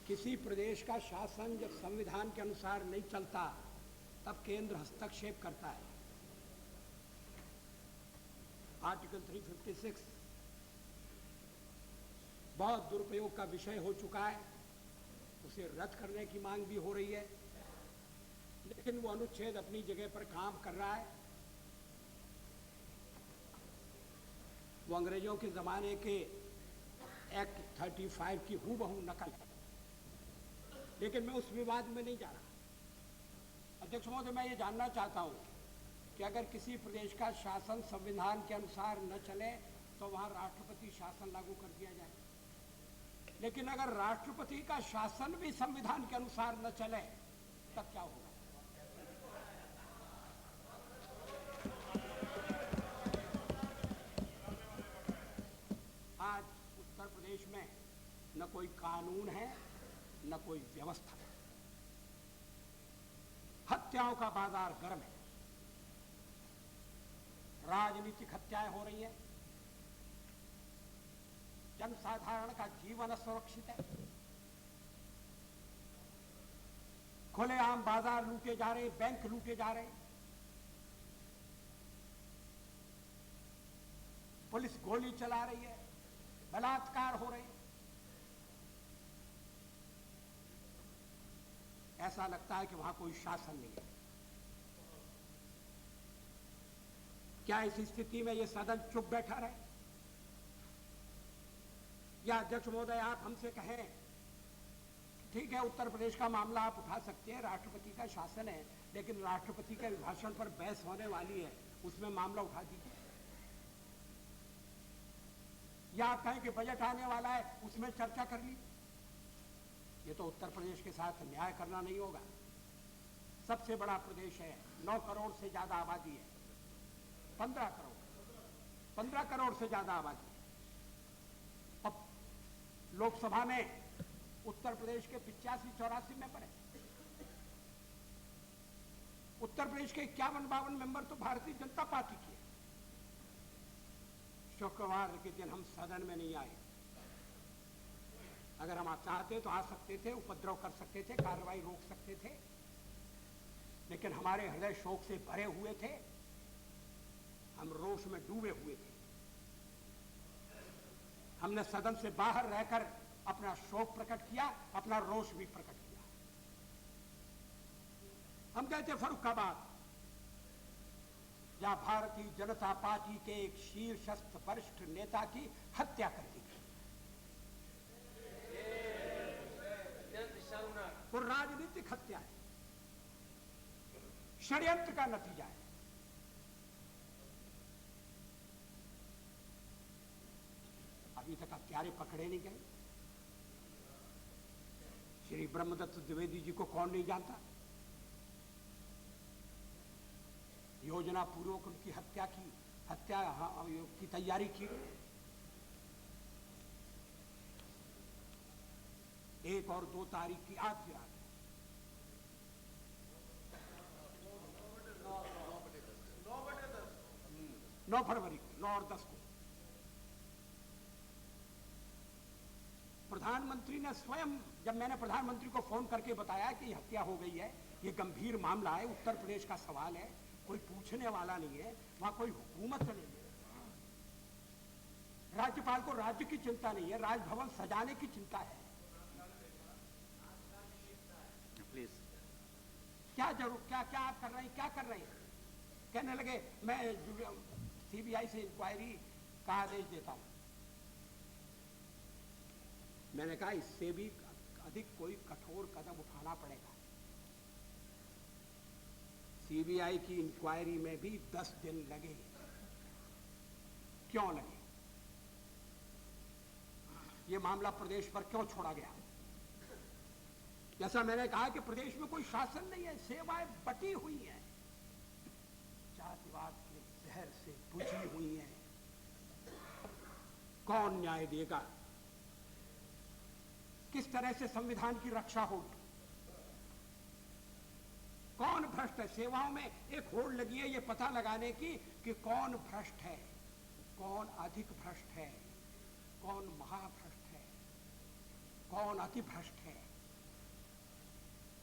किसी प्रदेश का शासन जब संविधान के अनुसार नहीं चलता तब केंद्र हस्तक्षेप करता है। आर्टिकल 356 बहुत दुरुपयोग का विषय हो चुका है, उसे रद्द करने की मांग भी हो रही है, लेकिन वो अनुच्छेद अपनी जगह पर काम कर रहा है। वो अंग्रेजों के ज़माने के एक्ट 35 की हूबहू नकल है, लेकिन मैं उस विवाद में नहीं जा रहा। अध्यक्ष महोदय, मैं ये जानना चाहता हूँ कि अगर किसी प्रदेश का शासन संविधान के अनुसार न चले तो वहाँ राष्ट्रपति शासन लागू कर दिया जाए, लेकिन अगर राष्ट्रपति का शासन भी संविधान के अनुसार न चले तब क्या होगा? आज उत्तर प्रदेश में न कोई कानून है न कोई व्यवस्था है। हत्याओं का बाजार गर्म है, राजनीतिक हत्याएं हो रही हैं, जनसाधारण का जीवन असुरक्षित है, खुलेआम बाजार लूटे जा रहे, बैंक लूटे जा रहे, पुलिस गोली चला रही है, बलात्कार हो रहे हैं। ऐसा लगता है कि वहां कोई शासन नहीं है। क्या इस स्थिति में यह सदन चुप बैठा रहे? या अध्यक्ष महोदय आप हमसे कहें ठीक है, उत्तर प्रदेश का मामला आप उठा सकते हैं, राष्ट्रपति का शासन है, लेकिन राष्ट्रपति के अभिभाषण पर बहस होने वाली है, उसमें मामला उठा दीजिए। या आप कहें कि बजट आने वाला है, उसमें चर्चा कर ली। ये तो उत्तर प्रदेश के साथ न्याय करना नहीं होगा। सबसे बड़ा प्रदेश है, 9 करोड़ से ज्यादा आबादी है, 15 करोड़ से ज्यादा आबादी है। अब लोकसभा में उत्तर प्रदेश के 85-84 मेंबर है, उत्तर प्रदेश के 51-52 मेंबर तो भारतीय जनता पार्टी के। शुक्रवार के दिन हम सदन में नहीं आए। अगर हम चाहते तो आ सकते थे, उपद्रव कर सकते थे, कार्रवाई रोक सकते थे, लेकिन हमारे हृदय शोक से भरे हुए थे, हम रोष में डूबे हुए थे। हमने सदन से बाहर रहकर अपना शोक प्रकट किया, अपना रोष भी प्रकट किया। हम गए थे फर्रुखाबाद, जहां भारतीय जनता पार्टी के एक शीर्षस्थ वरिष्ठ नेता की हत्या कर दी गई। वो राजनीतिक हत्या है, षड्यंत्र का नतीजा है। अभी तक हत्यारे पकड़े नहीं गए। श्री ब्रह्मदत्त द्विवेदी जी को कौन नहीं जानता? योजना पूर्वक उनकी हत्या की तैयारी की गई। 1 और 2 तारीख की आज की रात, 9 फरवरी को, 9 और 10 को प्रधानमंत्री ने स्वयं, जब मैंने प्रधानमंत्री को फोन करके बताया कि हत्या हो गई है, ये गंभीर मामला है, उत्तर प्रदेश का सवाल है, कोई पूछने वाला नहीं है, वहां कोई हुकूमत नहीं है, राज्यपाल को राज्य की चिंता नहीं है, राजभवन सजाने की चिंता है। प्लीज क्या आप कर रहे हैं, क्या कर रहे हैं? कहने लगे मैं सीबीआई से इंक्वायरी का आदेश देता हूं। मैंने कहा इससे भी अधिक कोई कठोर कदम उठाना पड़ेगा। सीबीआई की इंक्वायरी में भी 10 दिन लगे। क्यों लगे? ये मामला प्रदेश पर क्यों छोड़ा गया? जैसा मैंने कहा कि प्रदेश में कोई शासन नहीं है, सेवाएं बटी हुई हैं, जातिवाद के जहर से बुझी हुई हैं। कौन न्याय देगा? किस तरह से संविधान की रक्षा होगी? कौन भ्रष्ट है? सेवाओं में एक होड़ लगी है ये पता लगाने की कि कौन भ्रष्ट है, कौन अधिक भ्रष्ट है, कौन महाभ्रष्ट है, कौन अति भ्रष्ट है।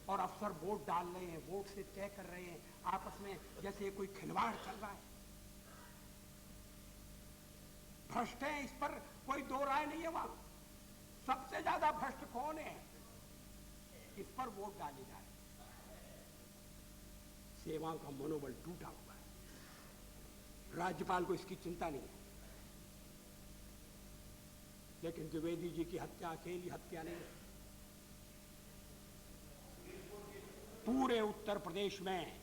और अफसर वोट डाल रहे हैं, वोट से तय कर रहे हैं आपस में, जैसे कोई खिलवाड़ चल रहा है। भ्रष्ट है, इस पर कोई दो राय नहीं है। वहां सबसे ज्यादा भ्रष्ट कौन है, इस पर वोट डाले जाए। सेवाओं का मनोबल टूटा हुआ है। राज्यपाल को इसकी चिंता नहीं है। लेकिन द्विवेदी जी की हत्या अकेली हत्या नहीं है। पूरे उत्तर प्रदेश में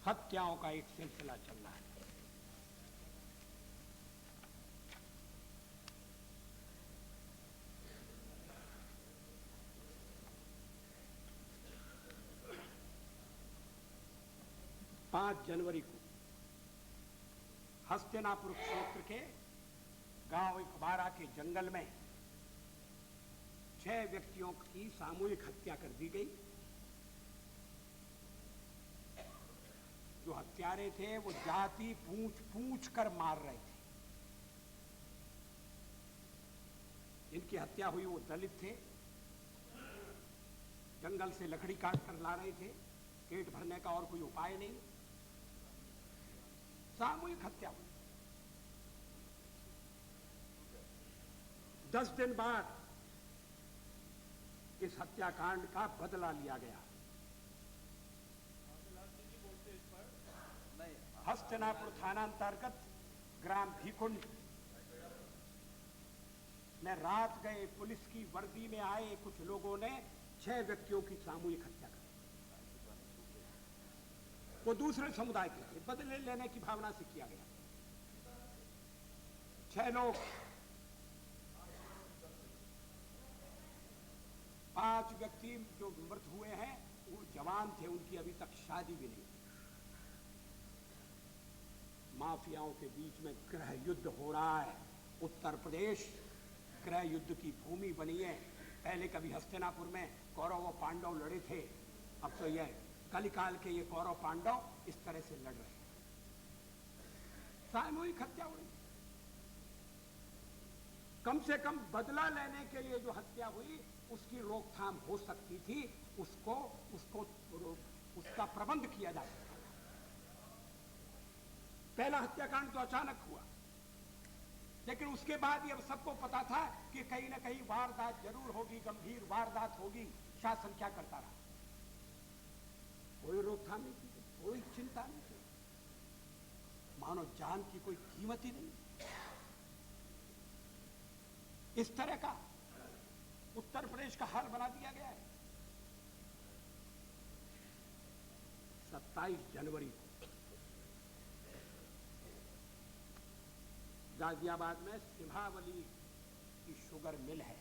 हत्याओं का एक सिलसिला चल रहा है। पांच जनवरी को हस्तिनापुर क्षेत्र के गांव इकबारा के जंगल में 6 व्यक्तियों की सामूहिक हत्या कर दी गई। जो हत्यारे थे वो जाति पूछ पूछ कर मार रहे थे। जिनकी हत्या हुई वो दलित थे, जंगल से लकड़ी काट कर ला रहे थे, पेट भरने का और कोई उपाय नहीं, सामूहिक हत्या हुई। 10 दिन बाद इस हत्याकांड का बदला लिया गया। हस्तिनापुर थाना अंतर्गत ग्राम भीकुंड में रात गए पुलिस की वर्दी में आए कुछ लोगों ने 6 व्यक्तियों की सामूहिक हत्या कर दी। वो दूसरे समुदाय के थे, बदले लेने की भावना से किया गया। 6 लोग, 5 व्यक्ति जो मृत हुए हैं वो जवान थे, उनकी अभी तक शादी भी नहीं। माफियाओं के बीच में गृह युद्ध हो रहा है। उत्तर प्रदेश गृह युद्ध की भूमि बनी है। पहले कभी हस्तिनापुर में कौरव और पांडव लड़े थे, अब तो यह कलिकाल के ये कौरव पांडव इस तरह से लड़ रहे हैं। सामूहिक हत्या हुई। कम से कम बदला लेने के लिए जो हत्या हुई उसकी रोकथाम हो सकती थी, उसका प्रबंध किया जा सकता था। पहला हत्याकांड तो अचानक हुआ, लेकिन उसके बाद ये सबको पता था कि कहीं ना कहीं वारदात जरूर होगी, गंभीर वारदात होगी। शासन क्या करता रहा? कोई रोकथाम नहीं की, कोई चिंता नहीं की, मानो जान की कोई कीमत ही नहीं। इस तरह का उत्तर प्रदेश का हाल बना दिया गया है। 27 जनवरी को गाजियाबाद में सिम्हावली की शुगर मिल है।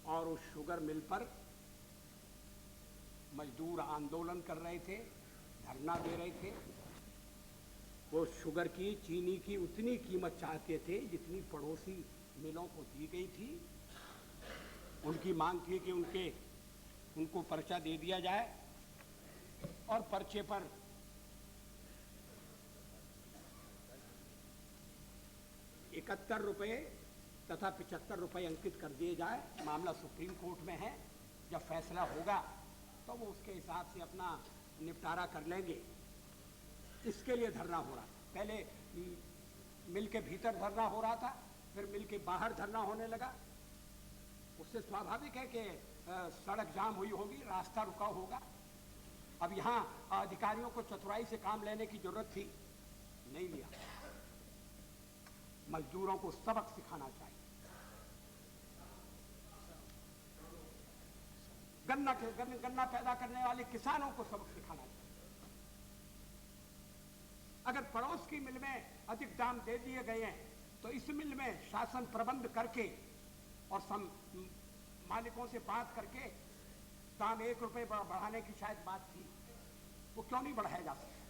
और उस शुगर मिल पर मजदूर आंदोलन कर रहे थे, धरना दे रहे थे। वो शुगर की, चीनी की उतनी कीमत चाहते थे जितनी पड़ोसी मिलों को दी गई थी। उनकी मांग थी कि उनको पर्चा दे दिया जाए और पर्चे पर ₹71 तथा ₹75 अंकित कर दिए जाए। मामला सुप्रीम कोर्ट में है, जब फैसला होगा तो वो उसके हिसाब से अपना निपटारा कर लेंगे। इसके लिए धरना हो रहा था। पहले मिल के भीतर धरना हो रहा था, फिर मिल के बाहर धरना होने लगा। उससे स्वाभाविक है कि सड़क जाम हुई होगी, रास्ता रुका होगा। अब यहाँ अधिकारियों को चतुराई से काम लेने की जरूरत थी, नहीं लिया। मजदूरों को सबक सिखाना चाहिए। गन्ना पैदा करने वाले किसानों को सबक सिखाना चाहिए। अगर पड़ोस की मिल में अधिक दाम दे दिए गए हैं तो इस मिल में शासन प्रबंध करके और मालिकों से बात करके दाम ₹1 बढ़ाने की शायद बात थी, वो क्यों नहीं बढ़ाया जा सकता?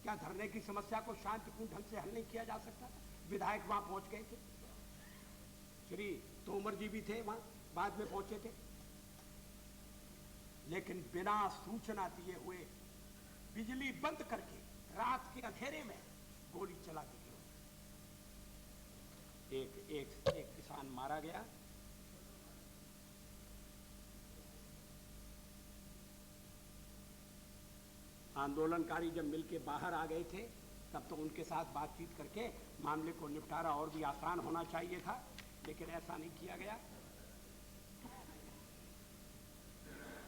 क्या धरने की समस्या को शांतिपूर्ण ढंग से हल नहीं किया जा सकता? विधायक वहां पहुंच गए थे, श्री तोमर जी भी थे वहां, बाद में पहुंचे थे, लेकिन बिना सूचना दिए हुए बिजली बंद करके रात के अंधेरे में गोली चला दी गई। एक किसान मारा गया। आंदोलनकारी जब मिलके बाहर आ गए थे तब तो उनके साथ बातचीत करके मामले को निपटारा और भी आसान होना चाहिए था, लेकिन ऐसा नहीं किया गया।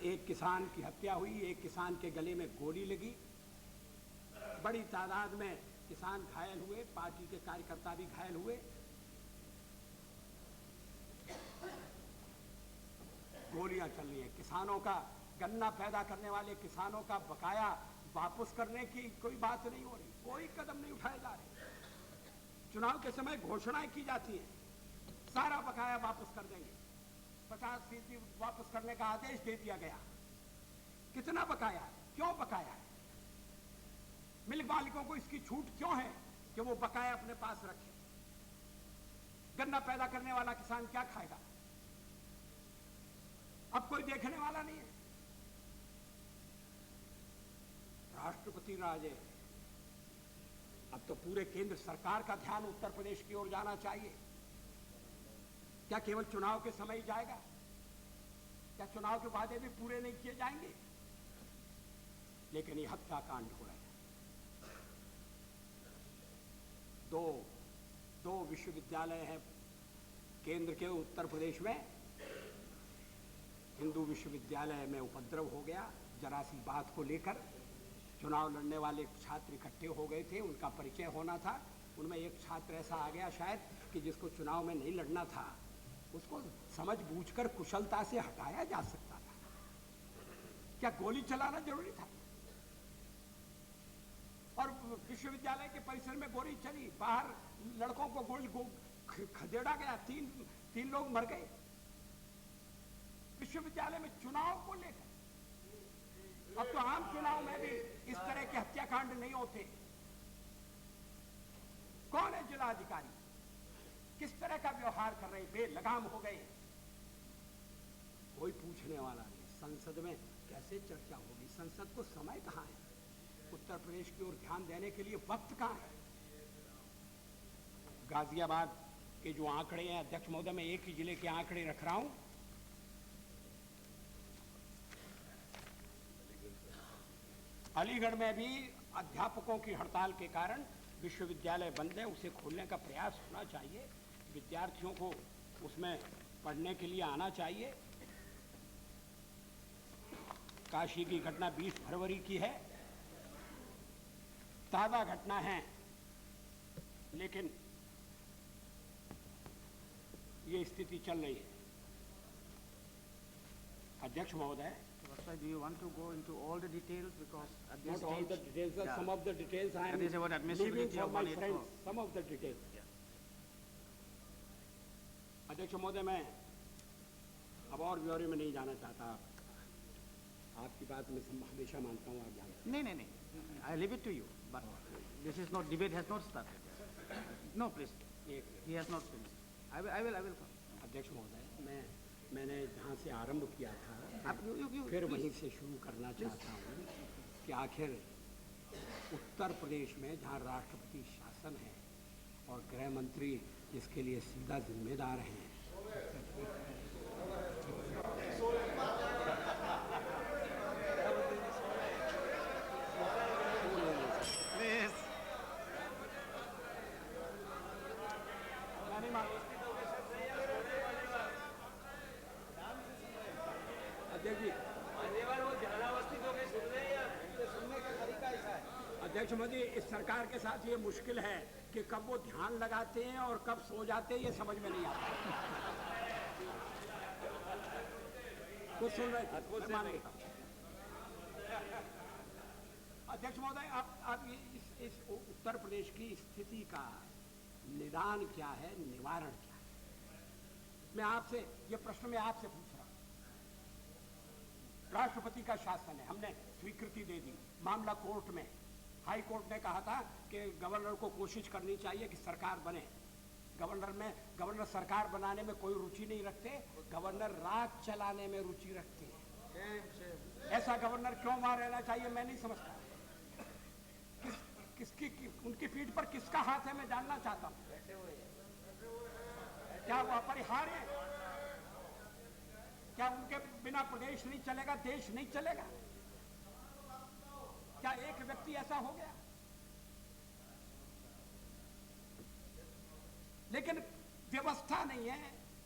एक किसान की हत्या हुई, एक किसान के गले में गोली लगी, बड़ी तादाद में किसान घायल हुए, पार्टी के कार्यकर्ता भी घायल हुए। गोलियां चल रही हैं। किसानों का, गन्ना पैदा करने वाले किसानों का बकाया वापस करने की कोई बात नहीं हो रही, कोई कदम नहीं उठाए जा रहे। चुनाव के समय घोषणाएं की जाती हैं, सारा बकाया वापस कर देंगे, 50% वापस करने का आदेश दे दिया गया। कितना बकाया है, क्यों बकाया है? मिल्क मालिकों को इसकी छूट क्यों है कि वो बकाया अपने पास रखे? गन्ना पैदा करने वाला किसान क्या खाएगा? अब कोई देखने वाला नहीं है। राष्ट्रपति राज है, अब तो पूरे केंद्र सरकार का ध्यान उत्तर प्रदेश की ओर जाना चाहिए। क्या केवल चुनाव के समय ही जाएगा? क्या चुनाव के वादे भी पूरे नहीं किए जाएंगे? लेकिन ये हत्याकांड हो रहा है। दो विश्वविद्यालय हैं केंद्र के उत्तर प्रदेश में। हिंदू विश्वविद्यालय में उपद्रव हो गया जरा सी बात को लेकर। चुनाव लड़ने वाले छात्र इकट्ठे हो गए थे, उनका परिचय होना था। उनमें एक छात्र ऐसा आ गया शायद कि जिसको चुनाव में नहीं लड़ना था, उसको समझ बूझकर कुशलता से हटाया जा सकता था। क्या गोली चलाना जरूरी था? और विश्वविद्यालय के परिसर में गोली चली, बाहर लड़कों को गोली खदेड़ा गया, तीन लोग मर गए। विश्वविद्यालय में चुनाव को लेकर, अब तो आम चुनाव में भी इस तरह के हत्याकांड नहीं होते। कौन है जिलाधिकारी? किस तरह का व्यवहार कर रहे? बेलगाम हो गए, कोई पूछने वाला नहीं। संसद में कैसे चर्चा होगी? संसद को समय कहां है? उत्तर प्रदेश की ओर ध्यान देने के लिए वक्त कहां है? गाजियाबाद के जो आंकड़े हैं, अध्यक्ष महोदय, मैं एक ही जिले के आंकड़े रख रहा हूं। अलीगढ़ में भी अध्यापकों की हड़ताल के कारण विश्वविद्यालय बंद है, उसे खोलने का प्रयास होना चाहिए। विद्यार्थियों को उसमें पढ़ने के लिए आना चाहिए। काशी की घटना 20 फरवरी की है, ताज़ा घटना है, लेकिन ये स्थिति चल रही है। अध्यक्ष महोदय, do you want to go into all the details, because at this not stage, all the details, yeah, some of the details I am that is about leaving admissibility for of my 184. friends, some of the details. अध्यक्ष महोदय, मैं अब और ब्यौरे में नहीं जाना चाहता। आपकी बात में हमेशा मानता हूँ, आप जानते हैं। नहीं, I leave it to you, but this is not, debate has not started. No, please, he has not finished. I will come. अध्यक्ष महोदय, मैंने जहाँ से आरंभ किया था, you फिर वहीं से शुरू करना चाहता हूँ कि आखिर उत्तर प्रदेश में जहाँ राष्ट्रपति शासन है और गृह मंत्री इसके लिए सीधा जिम्मेदार हैं, अध्यक्ष महोदय, इस सरकार के साथ ये मुश्किल है कि कब वो ध्यान लगाते हैं और कब सो जाते हैं, ये समझ में नहीं आता। कुछ सुन रहे थे, मैं मान लेता हूं। अध्यक्ष महोदय, आप इस उत्तर प्रदेश की स्थिति का निदान क्या है, निवारण क्या है? मैं आपसे ये प्रश्न मैं आपसे पूछ रहा हूं। राष्ट्रपति का शासन है, हमने स्वीकृति दे दी, मामला कोर्ट में। हाई कोर्ट ने कहा था कि गवर्नर को कोशिश करनी चाहिए कि सरकार बने। गवर्नर सरकार बनाने में कोई रुचि नहीं रखते, गवर्नर राज चलाने में रुचि रखते हैं। ऐसा गवर्नर क्यों वहां रहना चाहिए, मैं नहीं समझता। उनकी पीठ पर किसका हाथ है, मैं जानना चाहता हूं। क्या वो अपरिहार्य है? क्या उनके बिना प्रदेश नहीं चलेगा, देश नहीं चलेगा? क्या एक व्यक्ति ऐसा हो गया? लेकिन व्यवस्था नहीं है,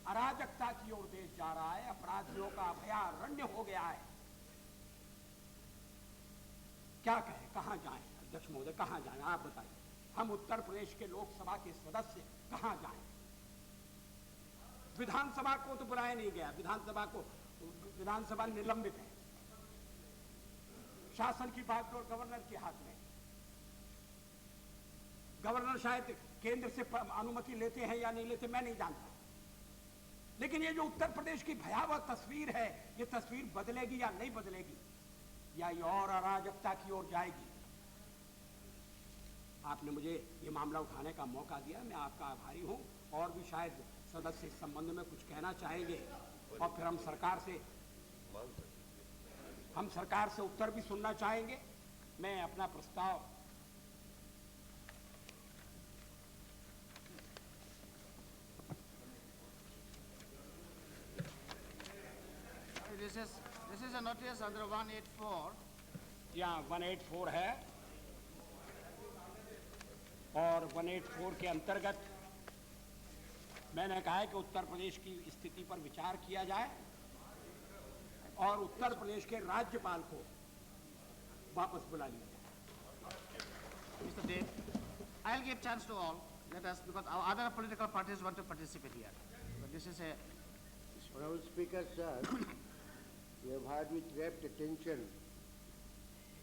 अराजकता की ओर देश जा रहा है, अपराधियों का अभयारण्य हो गया है। क्या कहें, कहां जाएं? अध्यक्ष महोदय, कहां जाएं? आप बताइए। हम उत्तर प्रदेश के लोकसभा के सदस्य कहां जाएं? विधानसभा को तो बुलाया नहीं गया, विधानसभा निलंबित है। शासन की बागडोर गवर्नर के हाथ में। गवर्नर शायद केंद्र से अनुमति लेते हैं या नहीं लेते, मैं नहीं जानता। लेकिन ये जो उत्तर प्रदेश की भयावह तस्वीर है, ये तस्वीर बदलेगी या नहीं बदलेगी, या ये और अराजकता की ओर जाएगी? आपने मुझे ये मामला उठाने का मौका दिया, मैं आपका आभारी हूं। और भी शायद सदस्य इस संबंध में कुछ कहना चाहेंगे, और फिर हम सरकार से उत्तर भी सुनना चाहेंगे। मैं अपना प्रस्ताव This is a notice under 184. यहाँ 184 है, और 184 के अंतर्गत मैंने कहा है कि उत्तर प्रदेश की स्थिति पर विचार किया जाए और उत्तर प्रदेश के राज्यपाल को वापस बुला लिया जाए। Mr. Dev, I'll give chance to all. Let us, because our other political parties want to participate here. But this is a... Honorable Speaker, sir, we have heard with rapt attention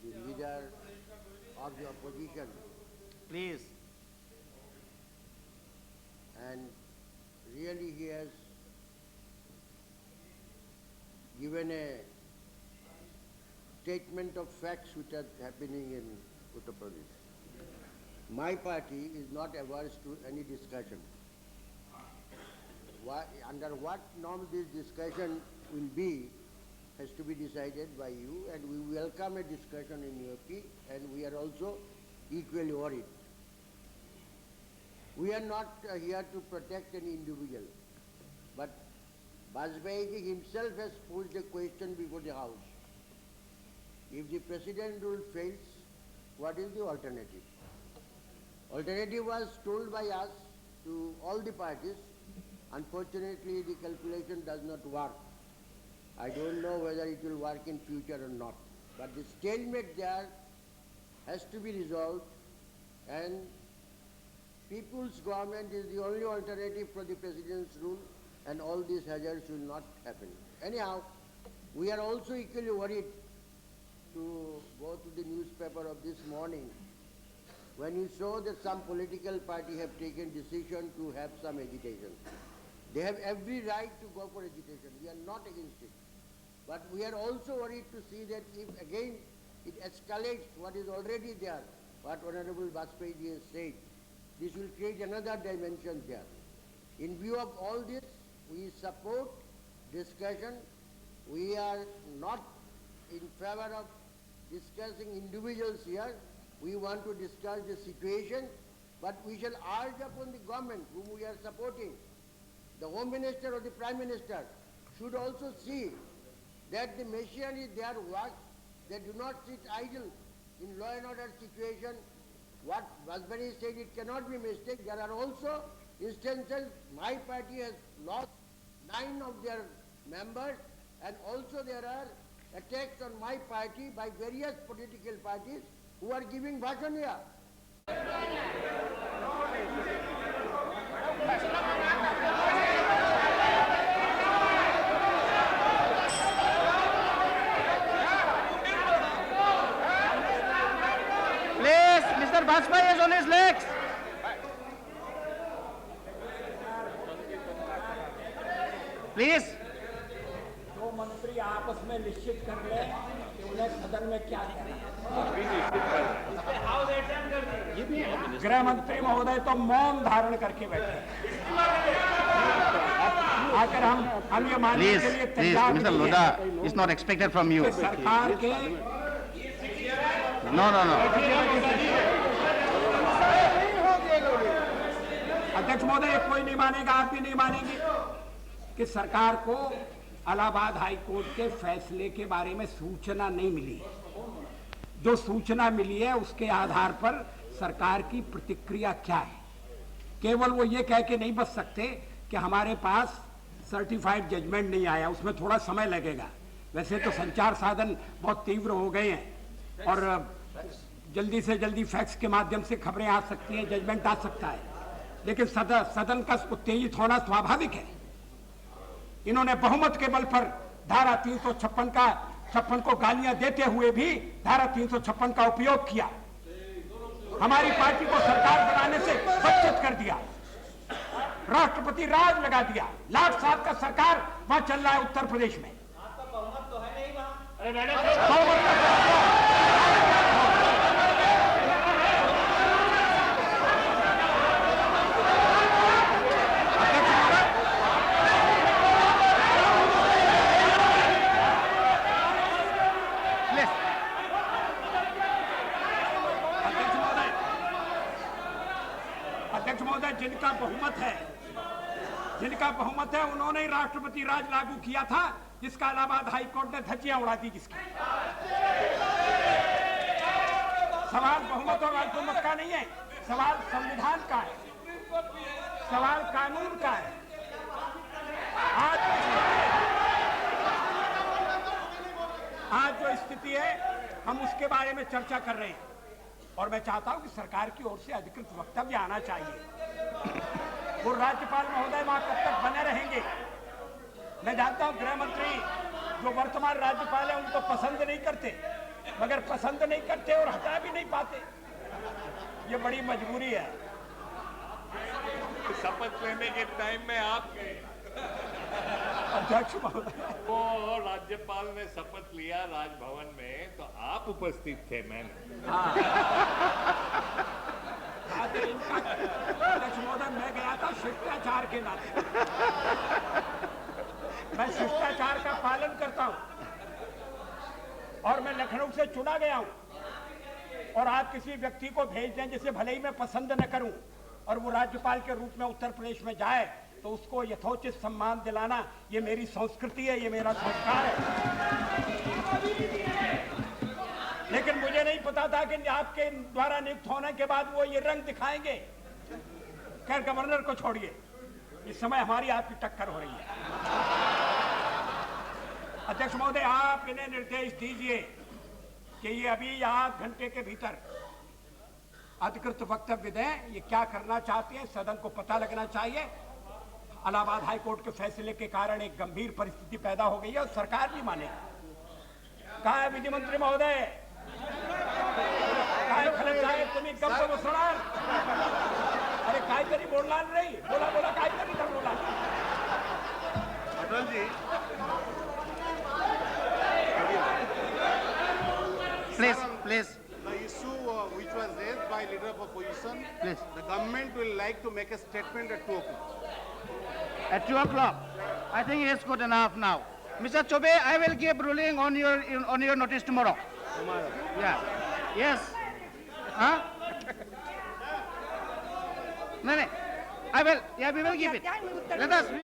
the leader of the opposition, Please. and really he has given a statement of facts which are happening in Uttar Pradesh. My party is not averse to any discussion. Under what norm this discussion will be has to be decided by you, and we welcome a discussion in UP, and we are also equally worried. We are not here to protect any individual, but Bajpayee himself has posed a question before the House. If the President rule fails, what is the alternative? Alternative was told by us to all the parties. Unfortunately, the calculation does not work. I don't know whether it will work in future or not. But the stalemate there has to be resolved, and people's government is the only alternative for the President's rule, and all these hazards will not happen. Anyhow, we are also equally worried to go to the newspaper of this morning when you saw that some political party have taken decision to have some agitation. They have every right to go for agitation. We are not against it. But we are also worried to see that if again it escalates what is already there, what Honorable Bajpayee has said, this will create another dimension there. In view of all this, we support discussion. We are not in favor of discussing individuals here. We want to discuss the situation, but we shall urge upon the government whom we are supporting, the Home Minister or the Prime Minister should also see that the machinery there works. They do not sit idle in law and order situation. What Bajpayee said, it cannot be mistake. There are also instances my party has lost 9 of their members, and also there are attacks on my party by various political parties who are giving bhashan here. Please, Mr. Bajpayee is on his legs. Please. दो मंत्री आपस में निश्चित कर ले कि उन्हें सदन में क्या करना है। गृह मंत्री महोदय तो मौन धारण करके बैठे आकर हम ये मानने के लिए तैयार Mr. Lodha is not expected from you. सरकार के No. अध्यक्ष महोदय, कोई नहीं मानेगा, आप भी नहीं मानेंगे कि सरकार को इलाहाबाद हाई कोर्ट के फैसले के बारे में सूचना नहीं मिली है। जो सूचना मिली है उसके आधार पर सरकार की प्रतिक्रिया क्या है। केवल वो ये कह के नहीं बच सकते कि हमारे पास सर्टिफाइड जजमेंट नहीं आया, उसमें थोड़ा समय लगेगा। वैसे तो संचार साधन बहुत तीव्र हो गए हैं और जल्दी से जल्दी फैक्स के माध्यम से खबरें आ सकती हैं, जजमेंट आ सकता है, लेकिन सदन का उत्तेजित होना स्वाभाविक है। इन्होंने बहुमत के बल पर धारा 356 को गालियां देते हुए भी धारा 356 का उपयोग किया, हमारी पार्टी को सरकार बनाने से वंचित कर दिया, राष्ट्रपति राज लगा दिया। लाट साहब का सरकार वहां चल रहा है उत्तर प्रदेश में। अध्यक्ष महोदय, जिनका बहुमत है उन्होंने ही राष्ट्रपति राज लागू किया था, जिसका इलाहाबाद हाई कोर्ट ने धज्जियां उड़ा दी। जिसकी सवाल बहुमत और अल्पमत का नहीं है, सवाल संविधान का है, सवाल कानून का है। आज जो स्थिति है हम उसके बारे में चर्चा कर रहे हैं और मैं चाहता हूं कि सरकार की ओर से अधिकृत वक्तव्य आना चाहिए। वो राज्यपाल महोदय वहां कब तक बने रहेंगे? मैं जानता हूं गृह मंत्री जो वर्तमान राज्यपाल है उनको पसंद नहीं करते, मगर पसंद नहीं करते और हटा भी नहीं पाते, ये बड़ी मजबूरी है। शपथ लेने के टाइम में आप गए। अध्यक्ष महोदय, वो राज्यपाल ने शपथ लिया राजभवन में तो आप उपस्थित थे। मैंने अध्यक्ष महोदय, मैं गया था शिष्टाचार के नाते, मैं शिष्टाचार का पालन करता हूं और मैं लखनऊ से चुना गया हूं। और आप किसी व्यक्ति को भेज दें जिसे भले ही मैं पसंद न करूं और वो राज्यपाल के रूप में उत्तर प्रदेश में जाए तो उसको यथोचित सम्मान दिलाना ये मेरी संस्कृति है, ये मेरा संस्कार है। लेकिन मुझे नहीं पता था कि आपके द्वारा नियुक्त होने के बाद वो ये रंग दिखाएंगे। खैर, गवर्नर को छोड़िए, इस समय हमारी आपकी टक्कर हो रही है। अध्यक्ष महोदय, आप इन्हें निर्देश दीजिए कि ये अभी आध घंटे के भीतर अधिकृत वक्तव्य दें। ये क्या करना चाहते हैं, सदन को पता लगना चाहिए। इलाहाबाद हाई कोर्ट के फैसले के कारण एक गंभीर परिस्थिति पैदा हो गई है और सरकार भी मानेगी। कहा है विधि मंत्री महोदय? काय खरं साहेब, तुम्ही गप्प बसणार? अरे काहीतरी बोलणार नाही, बोला काहीतरी तर बोला। Atal ji, Please. The issue which was raised by leader of opposition, Please. the government will like to make a statement at 2 o'clock. At 2 o'clock. I think it's good enough now. Mr. Chobe, I will give ruling on your notice tomorrow. Tomorrow. Yeah. Yes. Huh? No. I will. Yeah, we will give it. Let us.